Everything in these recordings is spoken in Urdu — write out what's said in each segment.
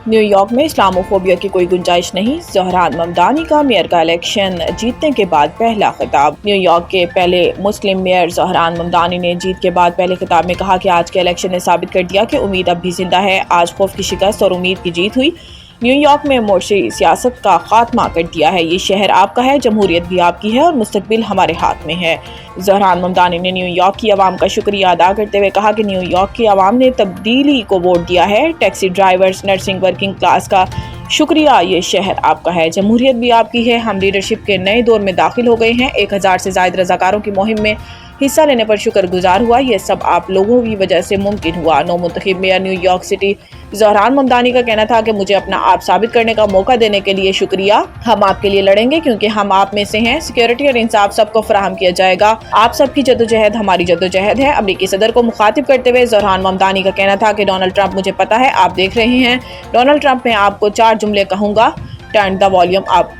نیو یارک میں اسلاموفوبیا کی کوئی گنجائش نہیں، زہران ممدانی کا میئر کا الیکشن جیتنے کے بعد پہلا خطاب۔ نیو یارک کے پہلے مسلم میئر زہران ممدانی نے جیت کے بعد پہلے خطاب میں کہا کہ آج کے الیکشن نے ثابت کر دیا کہ امید اب بھی زندہ ہے۔ آج خوف کی شکست اور امید کی جیت ہوئی۔ نیو یارک میں مورچی سیاست کا خاتمہ کر دیا ہے۔ یہ شہر آپ کا ہے، جمہوریت بھی آپ کی ہے اور مستقبل ہمارے ہاتھ میں ہے۔ زہران ممدانی نے نیو یارک کی عوام کا شکریہ ادا کرتے ہوئے کہا کہ نیو یارک کی عوام نے تبدیلی کو ووٹ دیا ہے۔ Taxi drivers, nursing, working class کا شکریہ، یہ شہر آپ کا ہے، جمہوریت بھی آپ کی ہے۔ ہم لیڈرشپ کے نئے دور میں داخل ہو گئے ہیں۔ 1000 سے زائد رضاکاروں کی مہم میں حصہ لینے پر شکر گزار ہوا۔ یہ سب آپ لوگوں کی وجہ سے ممکن ہوا۔ نو منتخب mayor New York City Zohran Mamdani کا کہنا تھا کہ مجھے اپنا آپ ثابت کرنے کا موقع دینے کے لیے شکریہ۔ ہم آپ کے لیے لڑیں گے کیونکہ ہم آپ میں سے ہیں۔ سیکیورٹی اور انصاف سب کو فراہم کیا جائے گا۔ آپ سب کی جدوجہد ہماری جدوجہد ہے۔ امریکی صدر کو مخاطب کرتے ہوئے زہران ممدانی کا کہنا تھا کہ ڈونلڈ ٹرمپ مجھے پتا ہے، آپ دیکھ رہے ہیں۔ ڈونلڈ ٹرمپ، میں آپ کو 4 جملے کہوں گا۔ ٹرن دا والیوم اپ۔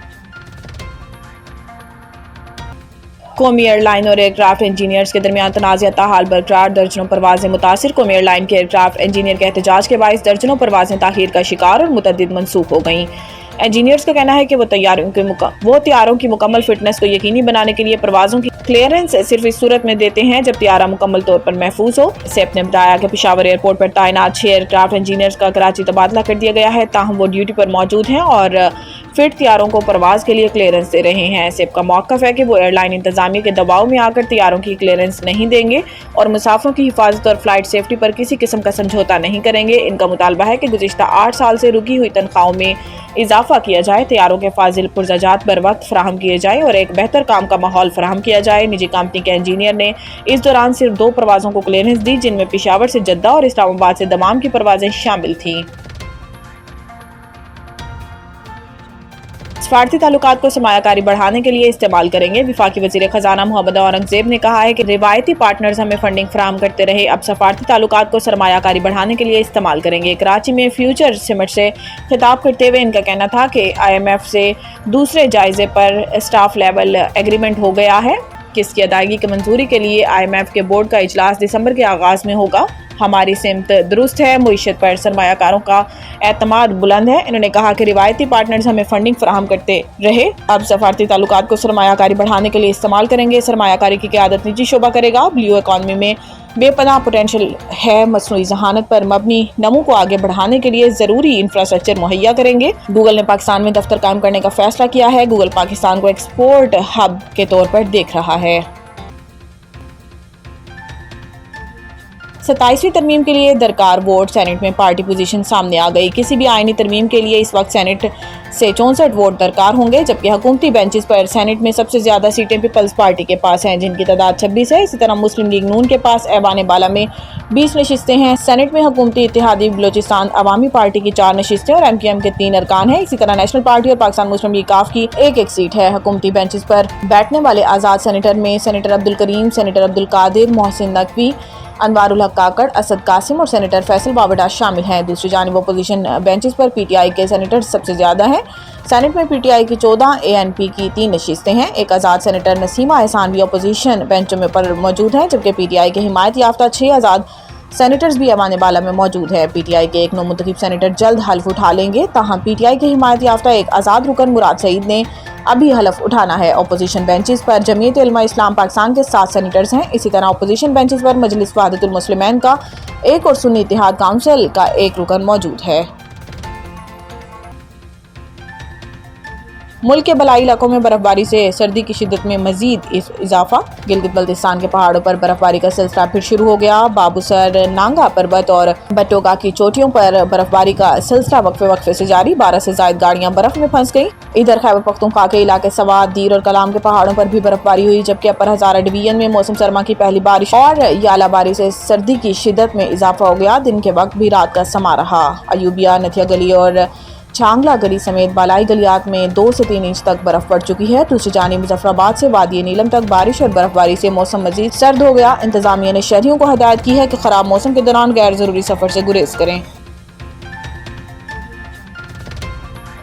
قومی ایئر لائن اور ایئر کرافٹ انجینئرز کے درمیان تنازع تاحال برقرار، درجنوں پروازیں متاثر۔ قومی ایئر لائن کے ایئر کرافٹ انجینئر کے احتجاج کے باعث درجنوں پروازیں تاخیر کا شکار اور متعدد منسوخ ہو گئیں۔ انجینئرز کا کہنا ہے کہ وہ طیاروں کی مکمل فٹنس کو یقینی بنانے کے لیے پروازوں کی کلیئرنس صرف اس صورت میں دیتے ہیں جب طیارہ مکمل طور پر محفوظ ہو۔ سیپ نے بتایا کہ پشاور ایئرپورٹ پر تعینات 6 ایئر کرافٹ انجینئرز کا کراچی تبادلہ کر دیا گیا ہے، تاہم وہ ڈیوٹی پر موجود ہیں اور فٹ طیاروں کو پرواز کے لیے کلیئرنس دے رہے ہیں۔ سیپ کا موقف ہے کہ وہ ایئر لائن انتظامیہ کے دباؤ میں آ کر طیاروں کی کلیئرنس نہیں دیں گے اور مسافروں کی حفاظت اور فلائٹ سیفٹی پر کسی قسم کا سمجھوتا نہیں کریں گے۔ ان کا مطالبہ ہے کہ گزشتہ 8 سال سے رکی ہوئی تنخواہوں میں اضافہ کیا جائے، طیاروں کے فاضل پرزاجات بر وقت فراہم کیے جائیں اور ایک بہتر کام کا ماحول فراہم کیا جائے۔ نجی کمپنی کے انجینئر نے اس دوران صرف 2 پروازوں کو کلیئرنس دی، جن میں پشاور سے جدہ اور اسلام آباد سے دمام کی پروازیں شامل تھیں۔ سفارتی تعلقات کو سرمایہ کاری بڑھانے کے لیے استعمال کریں گے۔ وفاقی وزیر خزانہ محمد اورنگزیب نے کہا ہے کہ روایتی پارٹنرز ہمیں فنڈنگ فراہم کرتے رہے، اب سفارتی تعلقات کو سرمایہ کاری بڑھانے کے لیے استعمال کریں گے۔ کراچی میں فیوچر سمٹ سے خطاب کرتے ہوئے ان کا کہنا تھا کہ IMF سے دوسرے جائزے پر اسٹاف لیول ایگریمنٹ ہو گیا ہے، جس کی ادائیگی کی منظوری کے لیے IMF کے بورڈ کا اجلاس دسمبر کے آغاز میں ہوگا۔ ہماری سمت درست ہے، معیشت پر سرمایہ کاروں کا اعتماد بلند ہے۔ انہوں نے کہا کہ روایتی پارٹنرز ہمیں فنڈنگ فراہم کرتے رہے، اب سفارتی تعلقات کو سرمایہ کاری بڑھانے کے لیے استعمال کریں گے۔ سرمایہ کاری کی قیادت نجی شعبہ کرے گا۔ بلیو اکانومی میں بے پناہ پوٹینشل ہے، مصنوعی ذہانت پر مبنی نمو کو آگے بڑھانے کے لیے ضروری انفراسٹرکچر مہیا کریں گے۔ گوگل نے پاکستان میں دفتر قائم کرنے کا فیصلہ کیا ہے۔ گوگل پاکستان کو ایکسپورٹ ہب کے طور پر دیکھ رہا ہے۔ 27ویں ترمیم کے لیے درکار ووٹ، سینٹ میں پارٹی پوزیشن سامنے آ گئی۔ کسی بھی آئینی ترمیم کے لیے اس وقت سینٹ سے 64 ووٹ درکار ہوں گے، جبکہ حکومتی بینچز پر سینٹ میں سب سے زیادہ سیٹیں پیپلز پارٹی کے پاس ہیں، جن کی تعداد 26 ہے۔ اسی طرح مسلم لیگ نون کے پاس ایوان بالا میں 20 نشستیں ہیں۔ سینٹ میں حکومتی اتحادی بلوچستان عوامی پارٹی کی 4 نشستیں اور MQM کے 3 ارکان ہیں۔ اسی طرح نیشنل پارٹی اور پاکستان مسلم لیگ کاف کی 1 سیٹ ہے۔ حکومتی بینچز پر بیٹھنے والے آزاد سینیٹر میں سینیٹر عبدالکریم، سینیٹر عبدالقادر، محسن نقوی، انوار الحق کاکڑ، اسد قاسم اور سینیٹر فیصل بابڑا شامل ہیں۔ دوسری جانب اپوزیشن بینچز پر PTI کے سینیٹر سب سے زیادہ ہیں۔ سینٹ میں PTI کی 14، ANP کی 3 نشستیں ہیں۔ ایک آزاد سینیٹر نسیمہ احسان بھی اپوزیشن بینچوں میں پر موجود ہیں، جبکہ PTI کے حمایت یافتہ 6 آزاد سینیٹرز بھی ایوان بالا میں موجود ہے۔ PTI کے ایک نو منتخب سینیٹر جلد حلف اٹھا لیں گے، تاہم PTI کے حمایت یافتہ ایک آزاد رکن مراد سعید نے ابھی حلف اٹھانا ہے۔ اپوزیشن بینچز پر جمعیت علماء اسلام پاکستان کے 7 سینیٹرز ہیں۔ اسی طرح اپوزیشن بینچز پر مجلس وحدت المسلمین کا 1 اور سنی اتحاد کونسل کا 1 رکن موجود ہے۔ ملک کے بالائی علاقوں میں برف باری سے سردی کی شدت میں مزید اضافہ۔ گلگت بلتستان کے پہاڑوں پر برف باری کا سلسلہ پھر شروع ہو گیا۔ بابوسر، نانگا پربت اور بٹوگا کی چوٹیوں پر برف باری کا سلسلہ وقفے سے جاری۔ 12 سے زائد گاڑیاں برف میں پھنس گئیں۔ ادھر خیبر پختونخوا کے علاقے سوات، دیر اور کلام کے پہاڑوں پر بھی برف باری ہوئی، جبکہ اپر ہزارہ ڈویژن میں موسم سرما کی پہلی بارش اور یالہ باری سے سردی کی شدت میں اضافہ ہو گیا۔ دن کے وقت بھی رات کا سما رہا۔ ایوبیہ، نتھیا گلی اور چھانگلہ گلی سمیت بالائی گلیات میں 2 سے 3 انچ تک برف پڑ چکی ہے۔ دوسری جانب مظفر آباد سے وادی نیلم تک بارش اور برف باری سے موسم مزید سرد ہو گیا۔ انتظامیہ نے شہریوں کو ہدایت کی ہے کہ خراب موسم کے دوران غیر ضروری سفر سے گریز کریں۔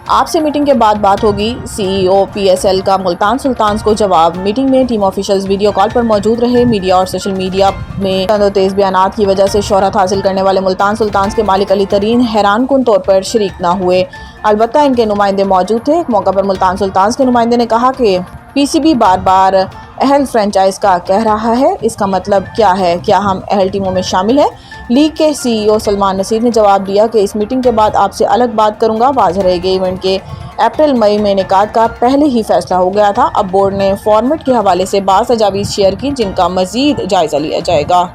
آپ سے میٹنگ کے بعد بات ہوگی۔ سی ای او پی ایس ایل کا ملتان سلطانز کو جواب۔ میٹنگ میں ٹیم آفیشلز ویڈیو کال پر موجود رہے۔ میڈیا اور سوشل میڈیا میں چند و تیز بیانات کی وجہ سے شہرت حاصل کرنے والے ملتان سلطانز کے مالک علی ترین حیران کن طور پر شریک نہ ہوئے، البتہ ان کے نمائندے موجود تھے۔ ایک موقع پر ملتان سلطانز کے نمائندے نے کہا کہ پی سی بی بار بار اہل فرنچائز کا کہہ رہا ہے، اس کا مطلب کیا ہے؟ کیا ہم اہل ٹیموں میں شامل ہیں؟ لیگ کے سی ای او سلمان نصیر نے جواب دیا کہ اس میٹنگ کے بعد آپ سے الگ بات کروں گا۔ واضح رہے کہ ایونٹ کے اپریل مئی میں انعقاد کا پہلے ہی فیصلہ ہو گیا تھا۔ اب بورڈ نے فارمیٹ کے حوالے سے بعض تجاویز شیئر کی جن کا مزید جائزہ لیا جائے گا۔